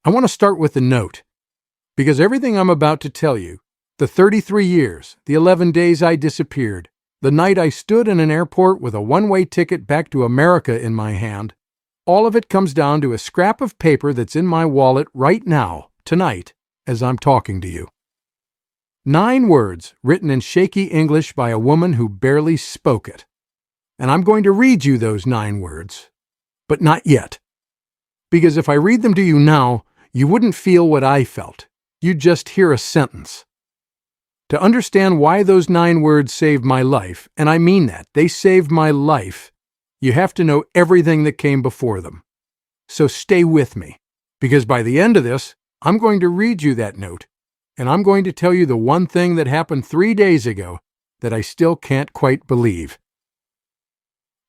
I want to start with a note, because everything I'm about to tell you, the 33 years, the 11 days I disappeared, the night I stood in an airport with a one-way ticket back to America in my hand, all of it comes down to a scrap of paper that's in my wallet right now, tonight, as I'm talking to you. 9 words written in shaky English by a woman who barely spoke it. And I'm going to read you those 9 words, but not yet. Because if I read them to you now, you wouldn't feel what I felt. You'd just hear a sentence. To understand why those 9 words saved my life, and I mean that, they saved my life, you have to know everything that came before them. So stay with me, because by the end of this, I'm going to read you that note, and I'm going to tell you the one thing that happened 3 days ago that I still can't quite believe.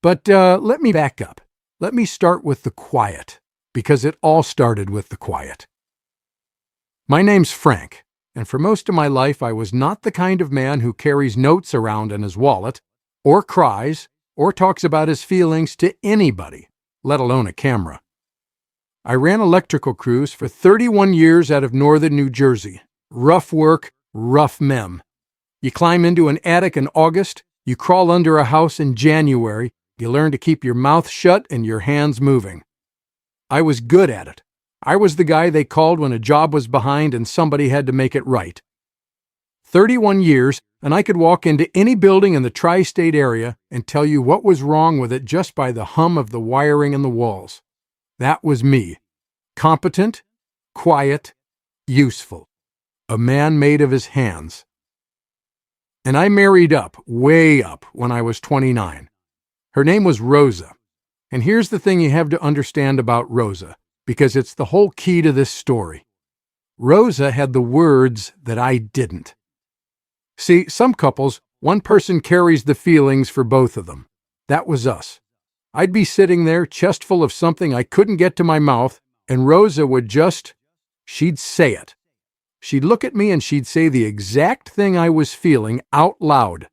But let me back up. Let me start with the quiet, because it all started with the quiet. My name's Frank, and for most of my life I was not the kind of man who carries notes around in his wallet, or cries, or talks about his feelings to anybody, let alone a camera. I ran electrical crews for 31 years out of northern New Jersey. Rough work, rough mem. You climb into an attic in August, you crawl under a house in January, you learn to keep your mouth shut and your hands moving. I was good at it. I was the guy they called when a job was behind and somebody had to make it right. 31 years, and I could walk into any building in the tri-state area and tell you what was wrong with it just by the hum of the wiring in the walls. That was me. Competent, quiet, useful. A man made of his hands. And I married up, way up, when I was 29. Her name was Rosa. And here's the thing you have to understand about Rosa, because it's the whole key to this story. Rosa had the words that I didn't. See, some couples, one person carries the feelings for both of them. That was us. I'd be sitting there, chest full of something I couldn't get to my mouth, and Rosa would she'd say it. She'd look at me and she'd say the exact thing I was feeling out loud,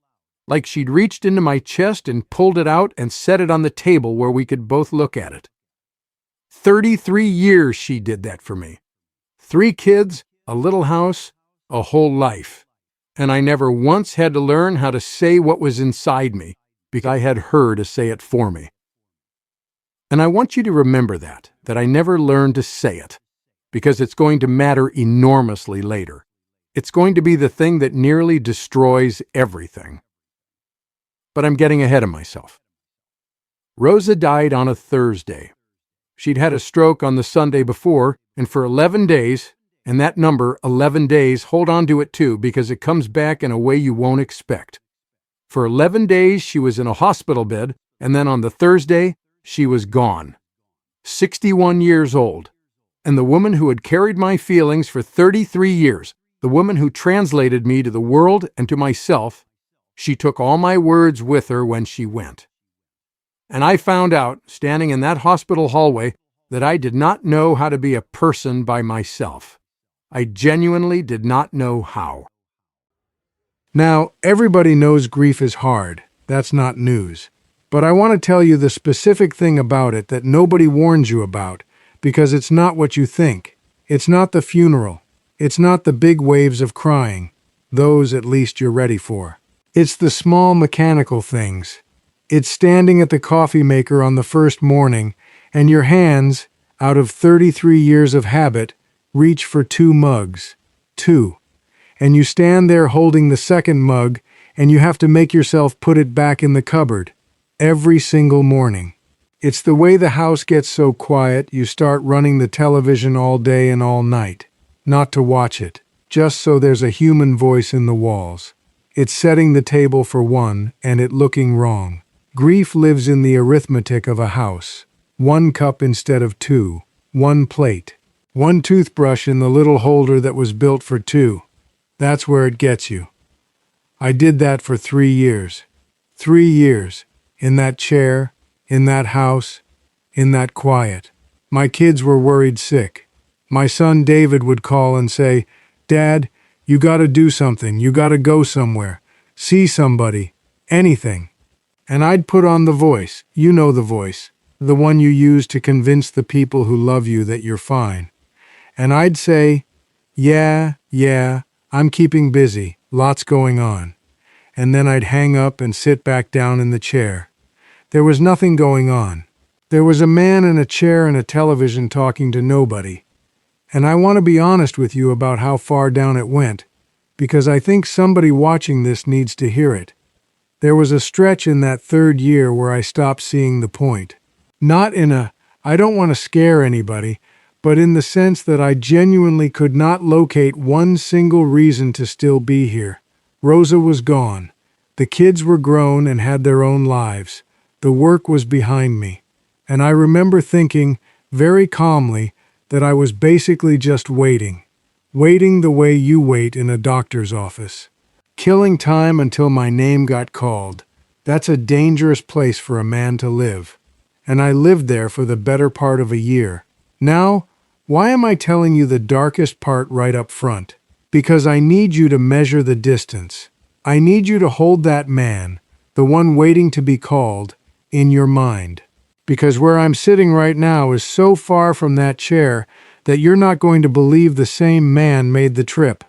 like she'd reached into my chest and pulled it out and set it on the table where we could both look at it. 33 years she did that for me. 3 kids, a little house, a whole life. And I never once had to learn how to say what was inside me, because I had her to say it for me. And I want you to remember that I never learned to say it, because it's going to matter enormously later. It's going to be the thing that nearly destroys everything. But I'm getting ahead of myself. Rosa died on a Thursday. She'd had a stroke on the Sunday before, and for 11 days, and that number, 11 days, hold on to it too, because it comes back in a way you won't expect. For 11 days, she was in a hospital bed, and then on the Thursday, she was gone. 61 years old. And the woman who had carried my feelings for 33 years, the woman who translated me to the world and to myself, she took all my words with her when she went. And I found out, standing in that hospital hallway, that I did not know how to be a person by myself. I genuinely did not know how. Now, everybody knows grief is hard. That's not news. But I want to tell you the specific thing about it that nobody warns you about, because it's not what you think. It's not the funeral. It's not the big waves of crying. Those, at least, you're ready for. It's the small mechanical things. It's standing at the coffee maker on the first morning, and your hands, out of 33 years of habit, reach for 2 mugs. 2. And you stand there holding the second mug, and you have to make yourself put it back in the cupboard. Every single morning. It's the way the house gets so quiet you start running the television all day and all night. Not to watch it, just so there's a human voice in the walls. It's setting the table for one and it looking wrong. Grief lives in the arithmetic of a house. 1 cup instead of 2. 1 plate. 1 toothbrush in the little holder that was built for 2. That's where it gets you. I did that for 3 years. 3 years. In that chair, in that house, in that quiet. My kids were worried sick. My son David would call and say, "Dad, you gotta do something. You gotta go somewhere. See somebody. Anything." And I'd put on the voice. You know the voice. The one you use to convince the people who love you that you're fine. And I'd say, yeah, I'm keeping busy, lots going on. And then I'd hang up and sit back down in the chair. There was nothing going on. There was a man in a chair and a television talking to nobody. And I want to be honest with you about how far down it went, because I think somebody watching this needs to hear it. There was a stretch in that third year where I stopped seeing the point. Not in a, I don't want to scare anybody, but in the sense that I genuinely could not locate one single reason to still be here. Rosa was gone. The kids were grown and had their own lives. The work was behind me. And I remember thinking, very calmly, that I was basically just waiting. Waiting the way you wait in a doctor's office. Killing time until my name got called. That's a dangerous place for a man to live. And I lived there for the better part of a year. Now, why am I telling you the darkest part right up front? Because I need you to measure the distance. I need you to hold that man, the one waiting to be called, in your mind. Because where I'm sitting right now is so far from that chair that you're not going to believe the same man made the trip.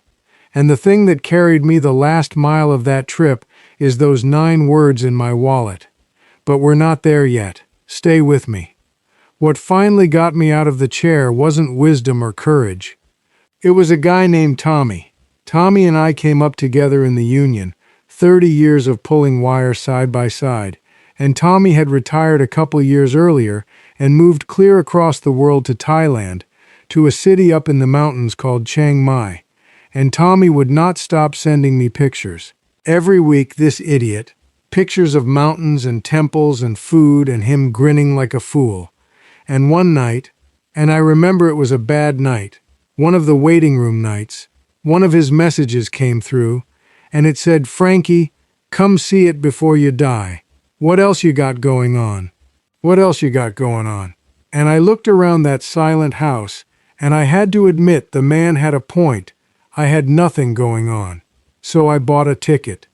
And the thing that carried me the last mile of that trip is those 9 words in my wallet. But we're not there yet. Stay with me. What finally got me out of the chair wasn't wisdom or courage. It was a guy named Tommy. Tommy and I came up together in the Union, 30 years of pulling wire side by side. And Tommy had retired a couple years earlier and moved clear across the world to Thailand, to a city up in the mountains called Chiang Mai. And Tommy would not stop sending me pictures. Every week, this idiot, pictures of mountains and temples and food and him grinning like a fool. And one night, and I remember it was a bad night, one of the waiting room nights, one of his messages came through, and it said, "Frankie, come see it before you die. What else you got going on? What else you got going on?" And I looked around that silent house, and I had to admit the man had a point. I had nothing going on. So I bought a ticket.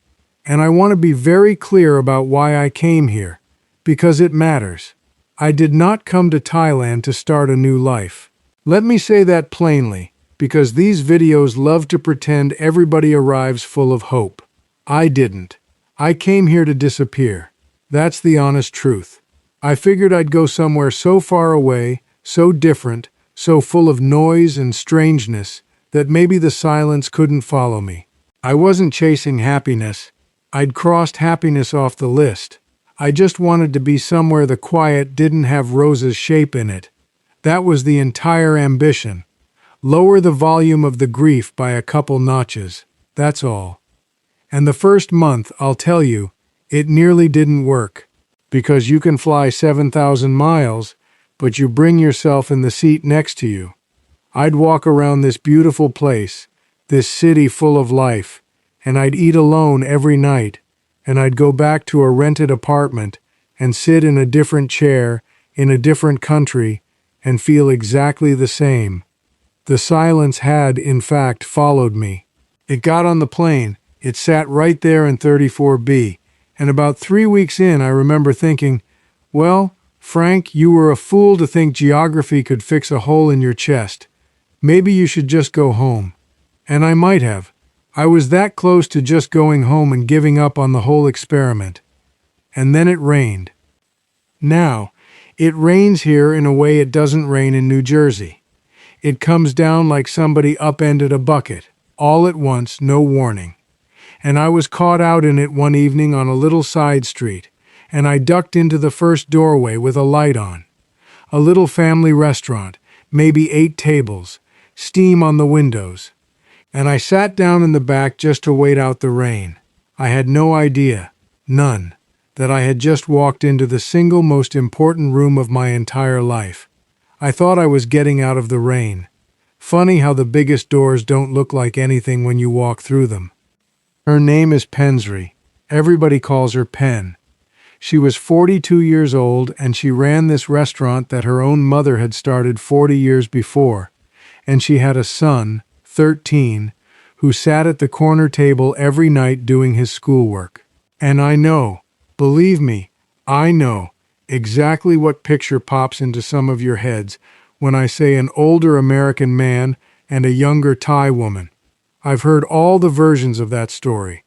And I want to be very clear about why I came here, because it matters. I did not come to Thailand to start a new life. Let me say that plainly, because these videos love to pretend everybody arrives full of hope. I didn't. I came here to disappear. That's the honest truth. I figured I'd go somewhere so far away, so different, so full of noise and strangeness, that maybe the silence couldn't follow me. I wasn't chasing happiness. I'd crossed happiness off the list. I just wanted to be somewhere the quiet didn't have Rosa's shape in it. That was the entire ambition. Lower the volume of the grief by a couple notches. That's all. And the first month, I'll tell you, it nearly didn't work, because you can fly 7,000 miles, but you bring yourself in the seat next to you. I'd walk around this beautiful place, this city full of life, and I'd eat alone every night, and I'd go back to a rented apartment and sit in a different chair in a different country and feel exactly the same. The silence had, in fact, followed me. It got on the plane. It sat right there in 34B. And about 3 weeks in, I remember thinking, well, Frank, you were a fool to think geography could fix a hole in your chest. Maybe you should just go home. And I might have. I was that close to just going home and giving up on the whole experiment. And then it rained. Now, it rains here in a way it doesn't rain in New Jersey. It comes down like somebody upended a bucket, all at once, no warning. And I was caught out in it one evening on a little side street, and I ducked into the first doorway with a light on. A little family restaurant, maybe 8 tables, steam on the windows. And I sat down in the back just to wait out the rain. I had no idea, none, that I had just walked into the single most important room of my entire life. I thought I was getting out of the rain. Funny how the biggest doors don't look like anything when you walk through them. Her name is Pensri. Everybody calls her Pen. She was 42 years old, and she ran this restaurant that her own mother had started 40 years before. And she had a son, 13, who sat at the corner table every night doing his schoolwork. And I know, believe me, I know exactly what picture pops into some of your heads when I say an older American man and a younger Thai woman. I've heard all the versions of that story.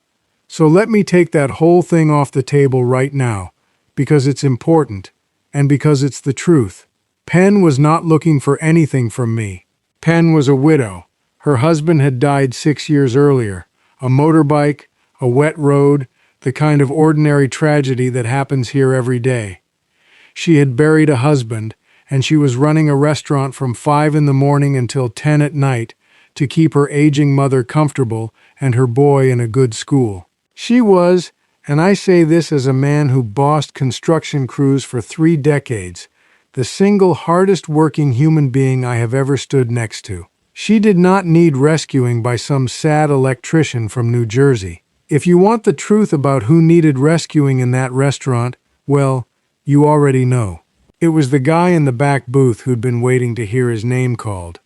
So let me take that whole thing off the table right now, because it's important, and because it's the truth. Pen was not looking for anything from me. Pen was a widow. Her husband had died 6 years earlier. A motorbike, a wet road, the kind of ordinary tragedy that happens here every day. She had buried a husband, and she was running a restaurant from 5 in the morning until 10 at night to keep her aging mother comfortable and her boy in a good school. She was, and I say this as a man who bossed construction crews for 3 decades, the single hardest working human being I have ever stood next to. She did not need rescuing by some sad electrician from New Jersey. If you want the truth about who needed rescuing in that restaurant, well, you already know. It was the guy in the back booth who'd been waiting to hear his name called.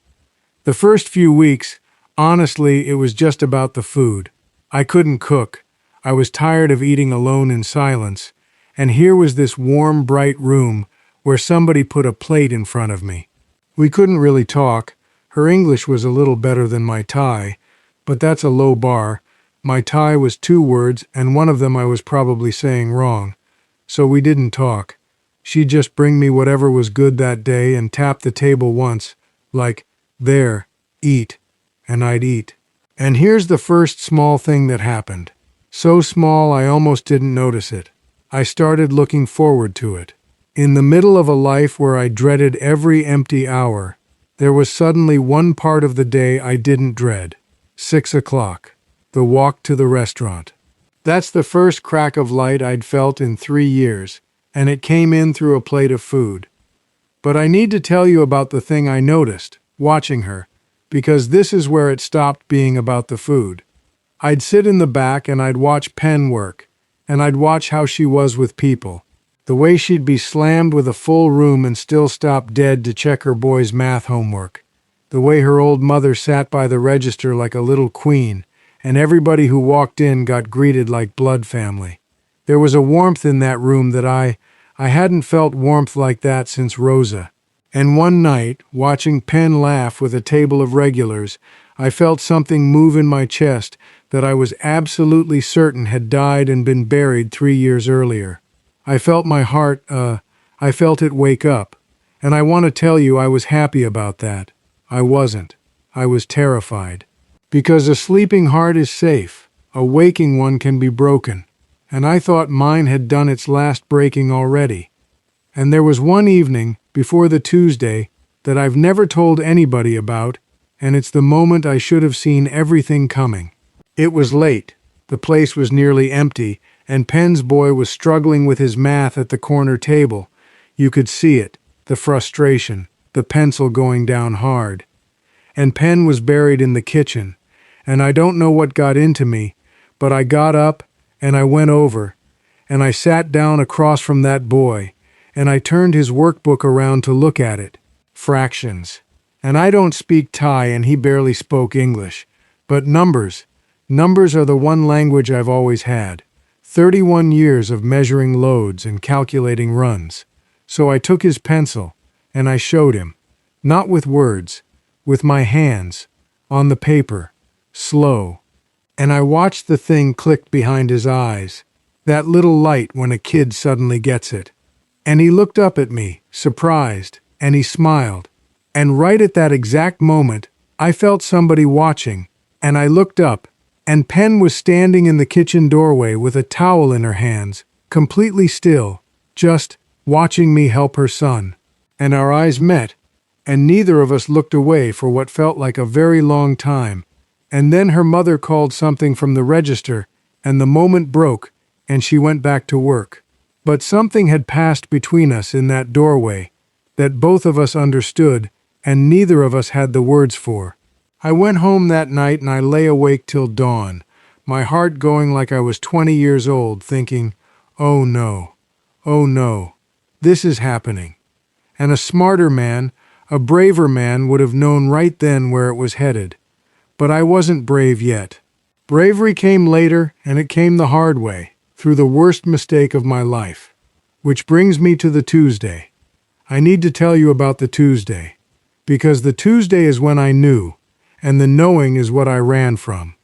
The first few weeks, honestly, it was just about the food. I couldn't cook. I was tired of eating alone in silence, and here was this warm, bright room where somebody put a plate in front of me. We couldn't really talk. Her English was a little better than my Thai, but that's a low bar. My Thai was 2 words, and one of them I was probably saying wrong. So we didn't talk. She'd just bring me whatever was good that day and tap the table once, like, "There, eat," and I'd eat. And here's the first small thing that happened. So small I almost didn't notice it. I started looking forward to it. In the middle of a life where I dreaded every empty hour, there was suddenly one part of the day I didn't dread. 6 o'clock. The walk to the restaurant. That's the first crack of light I'd felt in 3 years, and it came in through a plate of food. But I need to tell you about the thing I noticed, watching her, because this is where it stopped being about the food. I'd sit in the back and I'd watch Pen work, and I'd watch how she was with people. The way she'd be slammed with a full room and still stop dead to check her boy's math homework. The way her old mother sat by the register like a little queen, and everybody who walked in got greeted like blood family. There was a warmth in that room that I hadn't felt warmth like that since Rosa. And one night, watching Pen laugh with a table of regulars, I felt something move in my chest that I was absolutely certain had died and been buried 3 years earlier. I felt my heart, I felt it wake up. And I want to tell you I was happy about that. I wasn't. I was terrified. Because a sleeping heart is safe. A waking one can be broken. And I thought mine had done its last breaking already. And there was one evening, before the Tuesday, that I've never told anybody about, and it's the moment I should have seen everything coming. It was late. The place was nearly empty, and Pen's boy was struggling with his math at the corner table. You could see it, the frustration, the pencil going down hard. And Pen was buried in the kitchen, and I don't know what got into me, but I got up, and I went over, and I sat down across from that boy, and I turned his workbook around to look at it. Fractions. And I don't speak Thai, and he barely spoke English. But numbers. Numbers are the one language I've always had. 31 years of measuring loads and calculating runs. So I took his pencil, and I showed him. Not with words, with my hands, on the paper, slow. And I watched the thing click behind his eyes. That little light when a kid suddenly gets it. And he looked up at me, surprised, and he smiled. And right at that exact moment, I felt somebody watching, and I looked up, and Pen was standing in the kitchen doorway with a towel in her hands, completely still, just watching me help her son. And our eyes met, and neither of us looked away for what felt like a very long time. And then her mother called something from the register, and the moment broke, and she went back to work. But something had passed between us in that doorway that both of us understood, and neither of us had the words for. I went home that night and I lay awake till dawn, my heart going like I was 20 years old, thinking, oh no, this is happening. And a smarter man, a braver man would have known right then where it was headed. But I wasn't brave yet. Bravery came later, and it came the hard way, through the worst mistake of my life. Which brings me to the Tuesday. I need to tell you about the Tuesday. Because the Tuesday is when I knew, and the knowing is what I ran from.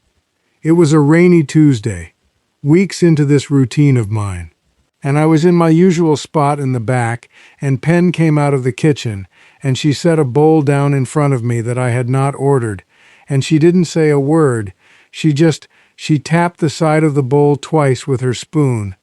It was a rainy Tuesday, weeks into this routine of mine. And I was in my usual spot in the back, and Pen came out of the kitchen, and she set a bowl down in front of me that I had not ordered, and she didn't say a word. She tapped the side of the bowl twice with her spoon.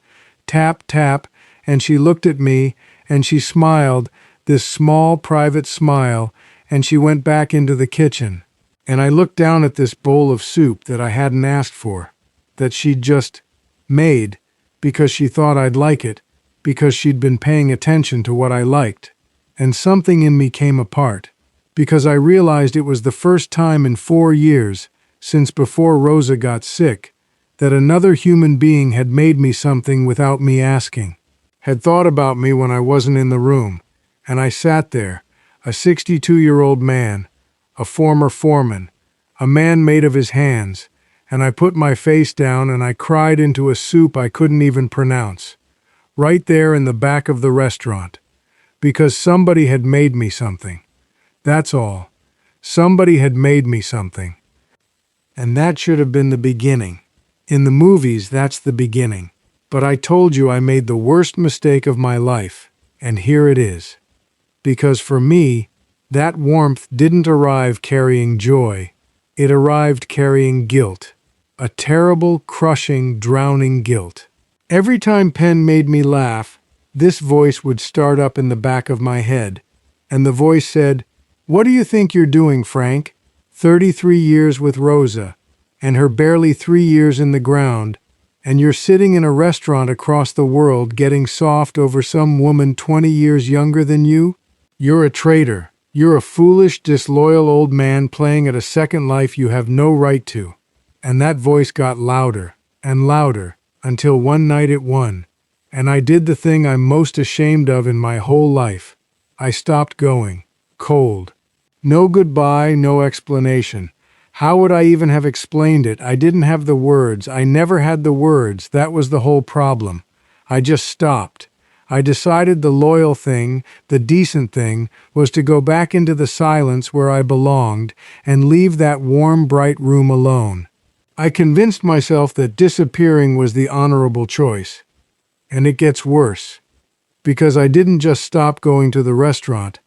Tap, tap, and she looked at me, and she smiled, this small private smile, and she went back into the kitchen. And I looked down at this bowl of soup that I hadn't asked for, that she'd just made, because she thought I'd like it, because she'd been paying attention to what I liked. And something in me came apart, because I realized it was the first time in 4 years, since before Rosa got sick, that another human being had made me something without me asking, had thought about me when I wasn't in the room. And I sat there, a 62-year-old man, a former foreman, a man made of his hands, and I put my face down and I cried into a soup I couldn't even pronounce, right there in the back of the restaurant, because somebody had made me something. That's all. Somebody had made me something. And that should have been the beginning. In the movies, that's the beginning. But I told you I made the worst mistake of my life, and here it is. Because for me, that warmth didn't arrive carrying joy. It arrived carrying guilt. A terrible, crushing, drowning guilt. Every time Pen made me laugh, this voice would start up in the back of my head, and the voice said, "What do you think you're doing, Frank? 33 years with Rosa, and her barely 3 years in the ground, and you're sitting in a restaurant across the world getting soft over some woman 20 years younger than you? You're a traitor. You're a foolish, disloyal old man playing at a second life you have no right to." And that voice got louder and louder until one night it won, and I did the thing I'm most ashamed of in my whole life. I stopped going, cold. No goodbye, no explanation. How would I even have explained it? I didn't have the words. I never had the words. That was the whole problem. I just stopped. I decided the loyal thing, the decent thing, was to go back into the silence where I belonged and leave that warm, bright room alone. I convinced myself that disappearing was the honorable choice. And it gets worse. Because I didn't just stop going to the restaurant.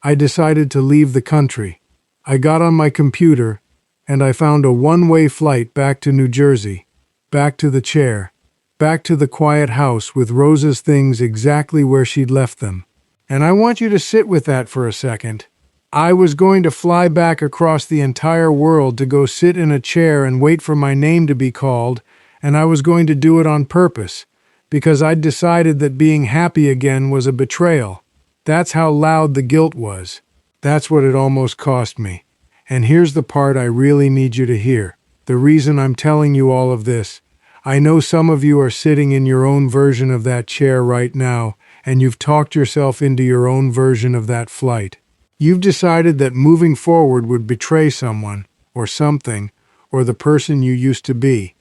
I decided to leave the country. I got on my computer, and I found a one-way flight back to New Jersey, back to the chair, back to the quiet house with Rosa's things exactly where she'd left them. And I want you to sit with that for a second. I was going to fly back across the entire world to go sit in a chair and wait for my name to be called, and I was going to do it on purpose, because I'd decided that being happy again was a betrayal. That's how loud the guilt was. That's what it almost cost me. And here's the part I really need you to hear. The reason I'm telling you all of this. I know some of you are sitting in your own version of that chair right now, and you've talked yourself into your own version of that flight. You've decided that moving forward would betray someone, or something, or the person you used to be.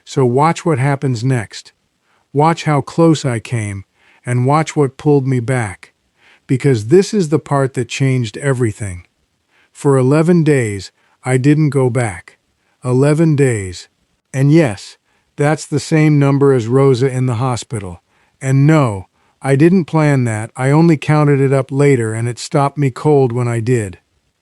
So watch what happens next. Watch how close I came, and watch what pulled me back. Because this is the part that changed everything. For 11 days, I didn't go back. 11 days. And yes, that's the same number as Rosa in the hospital. And no, I didn't plan that. I only counted it up later, and it stopped me cold when I did.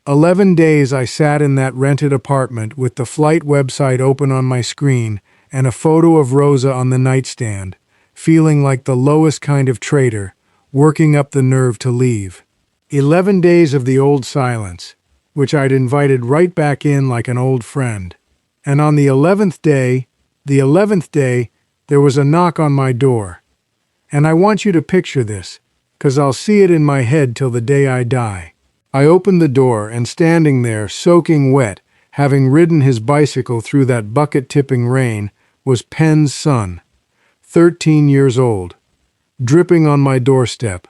11 days I sat in that rented apartment with the flight website open on my screen and a photo of Rosa on the nightstand, feeling like the lowest kind of traitor, working up the nerve to leave. 11 days of the old silence, which I'd invited right back in like an old friend. And on the 11th day, there was a knock on my door. And I want you to picture this, 'cause I'll see it in my head till the day I die. I opened the door, and standing there, soaking wet, having ridden his bicycle through that bucket-tipping rain, was Pen's son, 13 years old, dripping on my doorstep.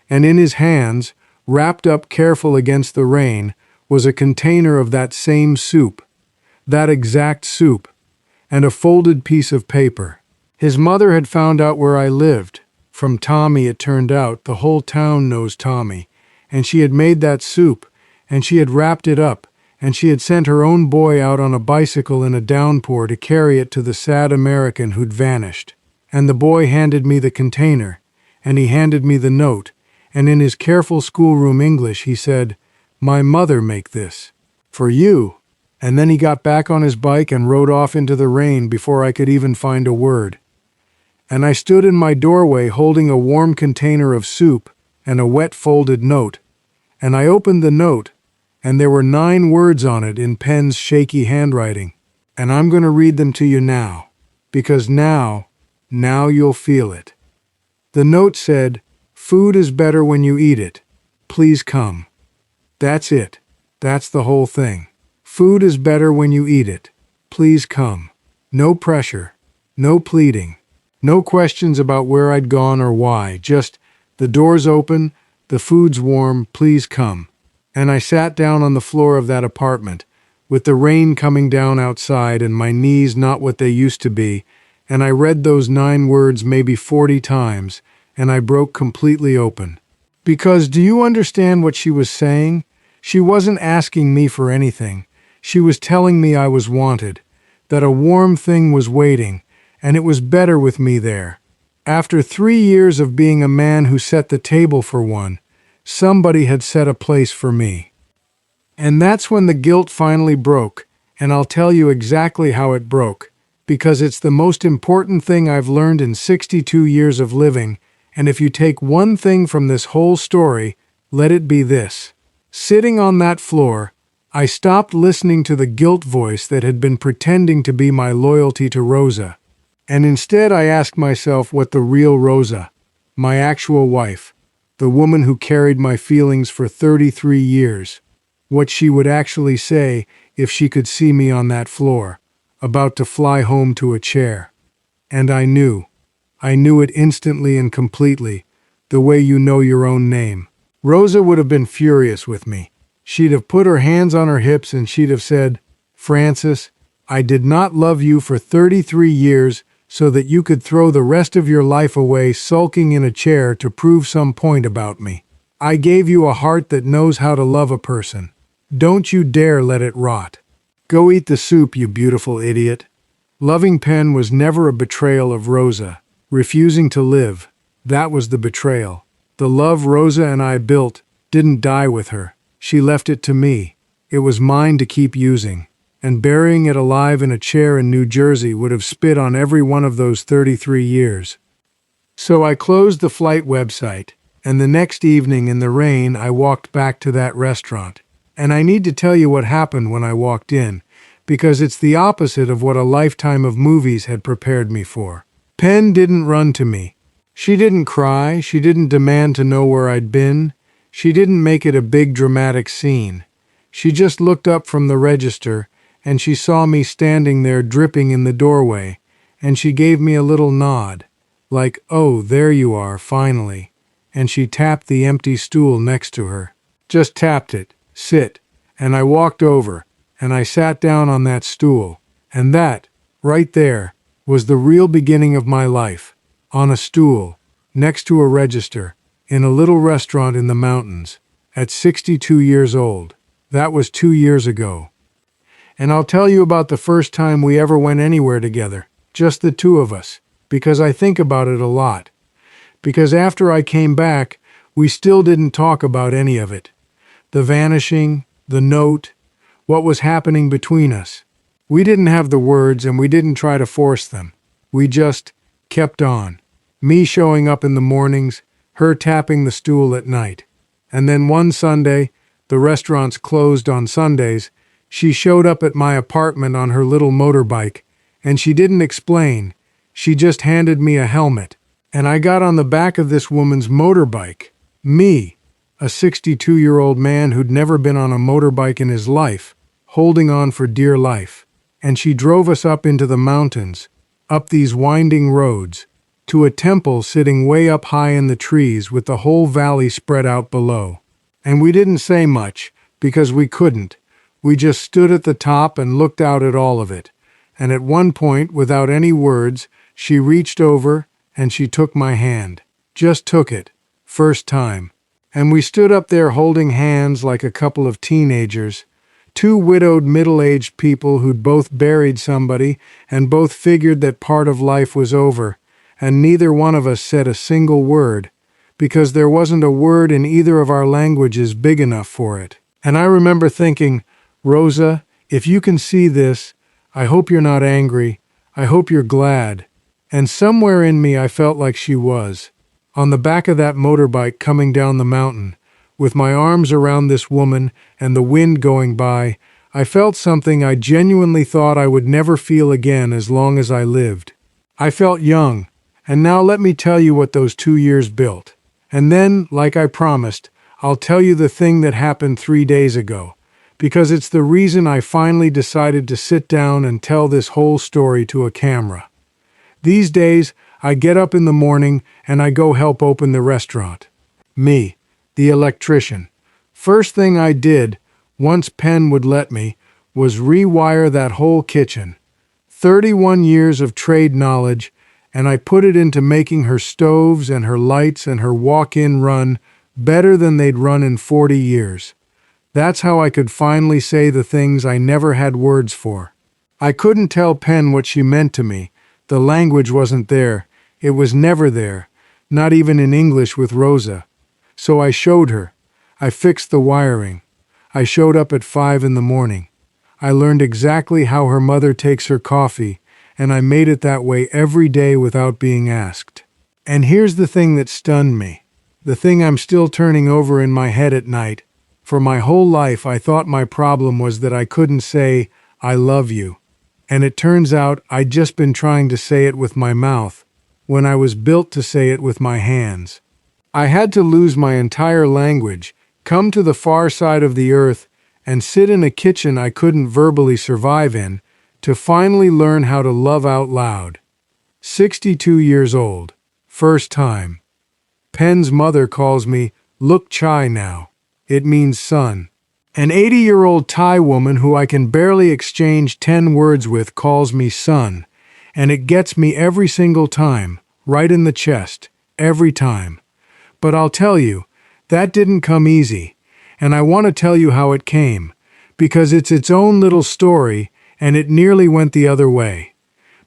And in his hands, wrapped up careful against the rain, was a container of that same soup, that exact soup, and a folded piece of paper. His mother had found out where I lived. From Tommy, it turned out. The whole town knows Tommy. And she had made that soup, and she had wrapped it up, and she had sent her own boy out on a bicycle in a downpour to carry it to the sad American who'd vanished. And the boy handed me the container, and he handed me the note, and in his careful schoolroom English he said, "My mother make this. For you." And then he got back on his bike and rode off into the rain before I could even find a word. And I stood in my doorway holding a warm container of soup and a wet folded note, and I opened the note, and there were 9 words on it in Pen's shaky handwriting. And I'm going to read them to you now, because now you'll feel it. The note said, "Food is better when you eat it. Please come." That's it. That's the whole thing. Food is better when you eat it. Please come. No pressure. No pleading. No questions about where I'd gone or why. Just, the door's open, the food's warm, please come. And I sat down on the floor of that apartment, with the rain coming down outside and my knees not what they used to be, and I read those 9 words maybe 40 times, and I broke completely open. Because do you understand what she was saying? She wasn't asking me for anything. She was telling me I was wanted, that a warm thing was waiting, and it was better with me there. After 3 years of being a man who set the table for one, somebody had set a place for me. And that's when the guilt finally broke, and I'll tell you exactly how it broke, because it's the most important thing I've learned in 62 years of living, and if you take one thing from this whole story, let it be this. Sitting on that floor, I stopped listening to the guilt voice that had been pretending to be my loyalty to Rosa, and instead I asked myself what the real Rosa, my actual wife, the woman who carried my feelings for 33 years, what she would actually say if she could see me on that floor, about to fly home to a chair. And I knew it instantly and completely, the way you know your own name. Rosa would have been furious with me. She'd have put her hands on her hips and she'd have said, "Francis, I did not love you for 33 years so that you could throw the rest of your life away sulking in a chair to prove some point about me. I gave you a heart that knows how to love a person. Don't you dare let it rot. Go eat the soup, you beautiful idiot." Loving Pen was never a betrayal of Rosa. Refusing to live, that was the betrayal. The love Rosa and I built didn't die with her. She left it to me. It was mine to keep using. And burying it alive in a chair in New Jersey would have spit on every one of those 33 years. So I closed the flight website, and the next evening in the rain I walked back to that restaurant. And I need to tell you what happened when I walked in, because it's the opposite of what a lifetime of movies had prepared me for. Pen didn't run to me. She didn't cry. She didn't demand to know where I'd been. She didn't make it a big dramatic scene. She just looked up from the register, and she saw me standing there dripping in the doorway, and she gave me a little nod, like, "Oh, there you are, finally." And she tapped the empty stool next to her. Just tapped it. "Sit." And I walked over, and I sat down on that stool. And that, right there, was the real beginning of my life. On a stool, next to a register, in a little restaurant in the mountains, at 62 years old. That was 2 years ago. And I'll tell you about the first time we ever went anywhere together, just the two of us, because I think about it a lot. Because after I came back, we still didn't talk about any of it. The vanishing, the note, what was happening between us. We didn't have the words and we didn't try to force them. We just kept on. Me showing up in the mornings, her tapping the stool at night. And then one Sunday, the restaurants closed on Sundays, she showed up at my apartment on her little motorbike, and she didn't explain. She just handed me a helmet, and I got on the back of this woman's motorbike. Me, a 62-year-old man who'd never been on a motorbike in his life, holding on for dear life. And she drove us up into the mountains, up these winding roads, to a temple sitting way up high in the trees with the whole valley spread out below. And we didn't say much, because we couldn't. We just stood at the top and looked out at all of it. And at one point, without any words, she reached over and she took my hand. Just took it. First time. And we stood up there holding hands like a couple of teenagers, two widowed middle-aged people who'd both buried somebody and both figured that part of life was over, and neither one of us said a single word, because there wasn't a word in either of our languages big enough for it. And I remember thinking, Rosa, if you can see this, I hope you're not angry. I hope you're glad. And somewhere in me I felt like she was. On the back of that motorbike coming down the mountain, with my arms around this woman and the wind going by, I felt something I genuinely thought I would never feel again as long as I lived. I felt young, and now let me tell you what those 2 years built. And then, like I promised, I'll tell you the thing that happened 3 days ago, because it's the reason I finally decided to sit down and tell this whole story to a camera. These days, I get up in the morning and I go help open the restaurant. Me, the electrician. First thing I did, once Penn would let me, was rewire that whole kitchen. 31 years of trade knowledge, and I put it into making her stoves and her lights and her walk-in run better than they'd run in 40 years. That's how I could finally say the things I never had words for. I couldn't tell Penn what she meant to me. The language wasn't there. It was never there, not even in English with Rosa. So I showed her. I fixed the wiring. I showed up at 5 in the morning. I learned exactly how her mother takes her coffee, and I made it that way every day without being asked. And here's the thing that stunned me, the thing I'm still turning over in my head at night. For my whole life I thought my problem was that I couldn't say, I love you. And it turns out I'd just been trying to say it with my mouth, when I was built to say it with my hands. I had to lose my entire language, come to the far side of the earth, and sit in a kitchen I couldn't verbally survive in, to finally learn how to love out loud. 62 years old. First time. Penn's mother calls me Look Chai now. It means son. An 80-year-old Thai woman who I can barely exchange 10 words with calls me son, and it gets me every single time, right in the chest, every time. But I'll tell you, that didn't come easy, and I want to tell you how it came, because it's its own little story, and it nearly went the other way.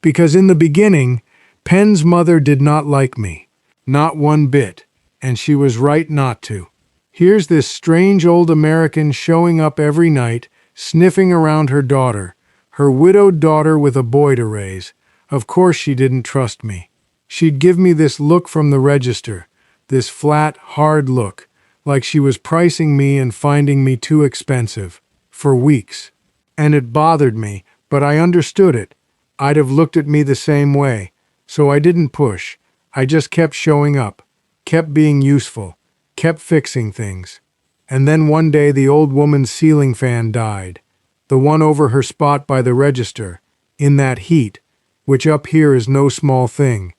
Because in the beginning, Penn's mother did not like me, not one bit, and she was right not to. Here's this strange old American showing up every night, sniffing around her daughter, her widowed daughter with a boy to raise. Of course she didn't trust me. She'd give me this look from the register, this flat, hard look, like she was pricing me and finding me too expensive, for weeks. And it bothered me, but I understood it. I'd have looked at me the same way, so I didn't push. I just kept showing up, kept being useful, kept fixing things. And then one day the old woman's ceiling fan died, the one over her spot by the register, in that heat, which up here is no small thing,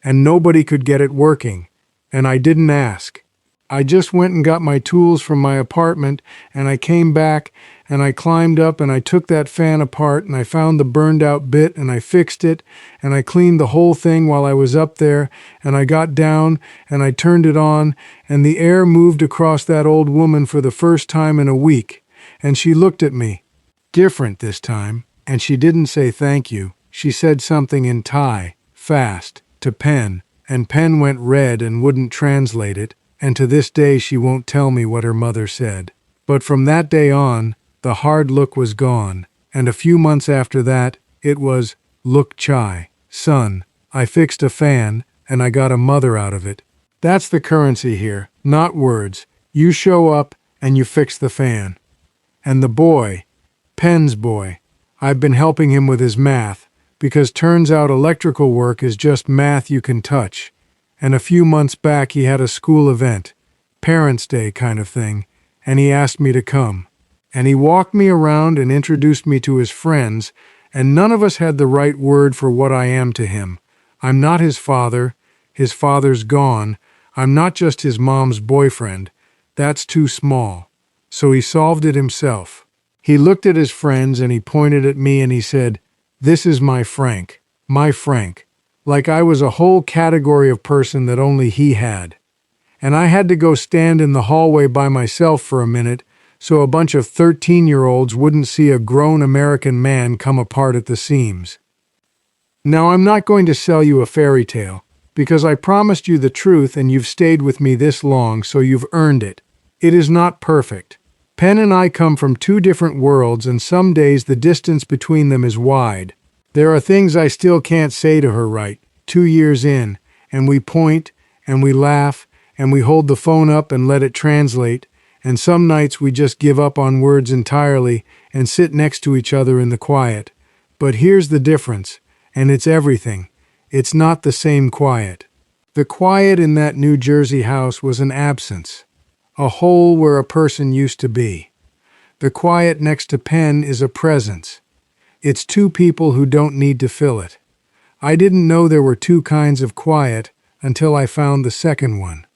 and nobody could get it working, and I didn't ask. I just went and got my tools from my apartment, and I came back, and I climbed up, and I took that fan apart, and I found the burned out bit, and I fixed it, and I cleaned the whole thing while I was up there, and I got down, and I turned it on, and the air moved across that old woman for the first time in a week, and she looked at me. Different this time, and she didn't say thank you. She said something in Thai, fast, to Penn, and Penn went red and wouldn't translate it, and to this day she won't tell me what her mother said. But from that day on, the hard look was gone, and a few months after that, it was, Look Chai, son, I fixed a fan, and I got a mother out of it. That's the currency here, not words. You show up, and you fix the fan. And the boy, Penn's boy, I've been helping him with his math, because turns out electrical work is just math you can touch. And a few months back he had a school event, Parents' Day kind of thing, and he asked me to come. And he walked me around and introduced me to his friends, and none of us had the right word for what I am to him. I'm not his father's gone, I'm not just his mom's boyfriend. That's too small. So he solved it himself. He looked at his friends and he pointed at me and he said, This is my Frank, like I was a whole category of person that only he had. and I had to go stand in the hallway by myself for a minute so a bunch of 13-year-olds wouldn't see a grown American man come apart at the seams. Now, I'm not going to sell you a fairy tale, because I promised you the truth and you've stayed with me this long, so you've earned it. It is not perfect. Pen and I come from two different worlds, and some days the distance between them is wide. There are things I still can't say to her right, 2 years in, and we point, and we laugh, and we hold the phone up and let it translate, and some nights we just give up on words entirely and sit next to each other in the quiet. But here's the difference, and it's everything. It's not the same quiet. The quiet in that New Jersey house was an absence, a hole where a person used to be. The quiet next to Pen is a presence. It's two people who don't need to fill it. I didn't know there were two kinds of quiet until I found the second one.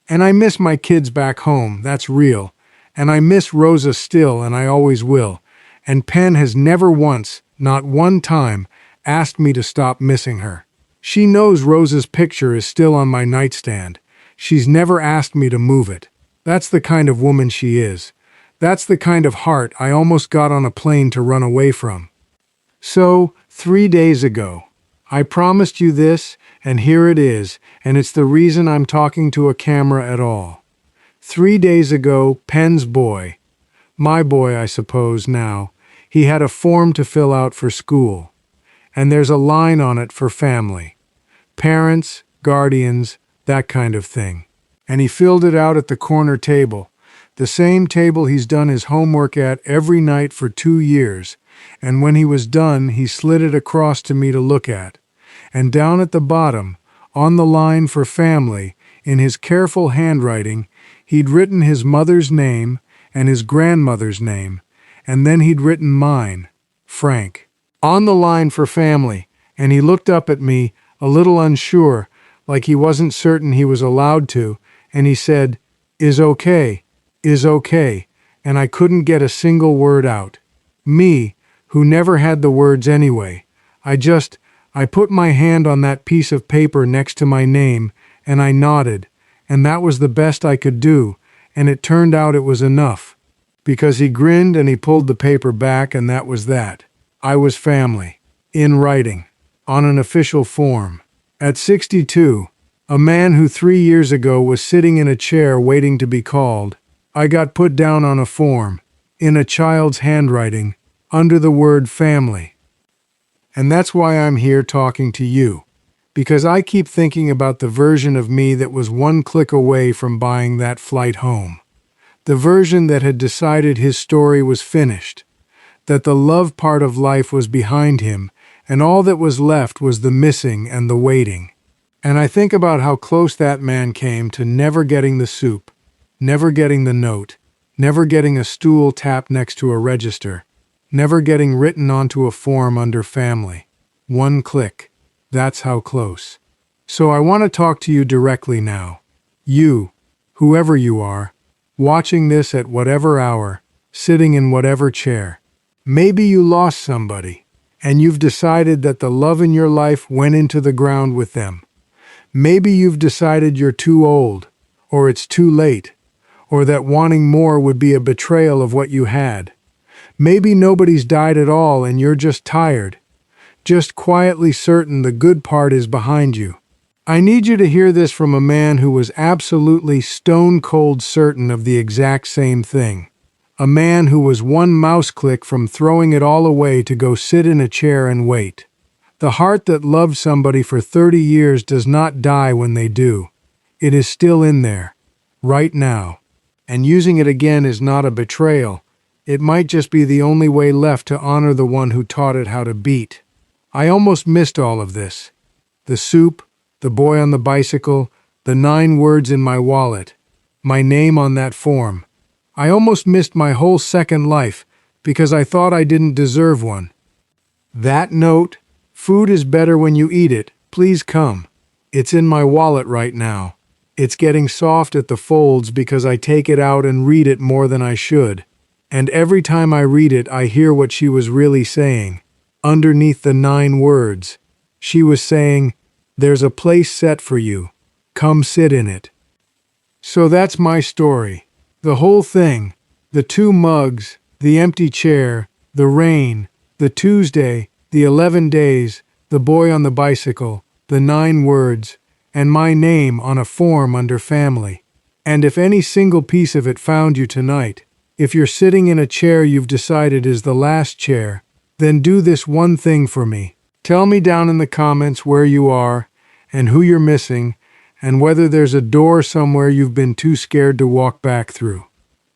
And I miss my kids back home, that's real. And I miss Rosa still, and I always will. And Pen has never once, not one time, asked me to stop missing her. She knows Rosa's picture is still on my nightstand. She's never asked me to move it. That's the kind of woman she is. That's the kind of heart I almost got on a plane to run away from. So, 3 days ago, I promised you this, and here it is, and it's the reason I'm talking to a camera at all. 3 days ago, Pen's boy, my boy I suppose now, he had a form to fill out for school. And there's a line on it for family. Parents, guardians, that kind of thing. And he filled it out at the corner table, the same table he's done his homework at every night for 2 years, and when he was done, he slid it across to me to look at. And down at the bottom, on the line for family, in his careful handwriting, he'd written his mother's name and his grandmother's name, and then he'd written mine, Frank, on the line for family, and he looked up at me, a little unsure, like he wasn't certain he was allowed to, and he said, is okay, and I couldn't get a single word out. Me, who never had the words anyway, I put my hand on that piece of paper next to my name, and I nodded, and that was the best I could do, and it turned out it was enough. Because he grinned and he pulled the paper back, and that was that. I was family. In writing. On an official form. At 62, a man who 3 years ago was sitting in a chair waiting to be called, I got put down on a form, in a child's handwriting, under the word family. And that's why I'm here talking to you. Because I keep thinking about the version of me that was one click away from buying that flight home. The version that had decided his story was finished, that the love part of life was behind him, and all that was left was the missing and the waiting. And I think about how close that man came to never getting the soup, never getting the note, never getting a stool tapped next to a register, never getting written onto a form under family. One click. That's how close. So I want to talk to you directly now. You, whoever you are, watching this at whatever hour, sitting in whatever chair. Maybe you lost somebody, and you've decided that the love in your life went into the ground with them. Maybe you've decided you're too old, or it's too late, or that wanting more would be a betrayal of what you had. Maybe nobody's died at all and you're just tired, just quietly certain the good part is behind you. I need you to hear this from a man who was absolutely stone-cold certain of the exact same thing. A man who was one mouse click from throwing it all away to go sit in a chair and wait. The heart that loved somebody for 30 years does not die when they do. It is still in there, right now. And using it again is not a betrayal. It might just be the only way left to honor the one who taught it how to beat. I almost missed all of this. The soup, the boy on the bicycle, the 9 words in my wallet, my name on that form. I almost missed my whole second life because I thought I didn't deserve one. That note, food is better when you eat it, please come. It's in my wallet right now. It's getting soft at the folds because I take it out and read it more than I should. And every time I read it, I hear what she was really saying. Underneath the 9 words, she was saying, there's a place set for you. Come sit in it. So that's my story. The whole thing. The 2 mugs, the empty chair, the rain, the Tuesday, the 11 days, the boy on the bicycle, the 9 words, and my name on a form under family. And if any single piece of it found you tonight, if you're sitting in a chair you've decided is the last chair, then do this one thing for me. Tell me down in the comments where you are and who you're missing and whether there's a door somewhere you've been too scared to walk back through.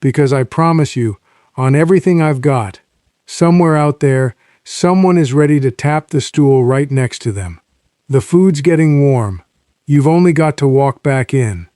Because I promise you, on everything I've got, somewhere out there, someone is ready to tap the stool right next to them. The food's getting warm. You've only got to walk back in.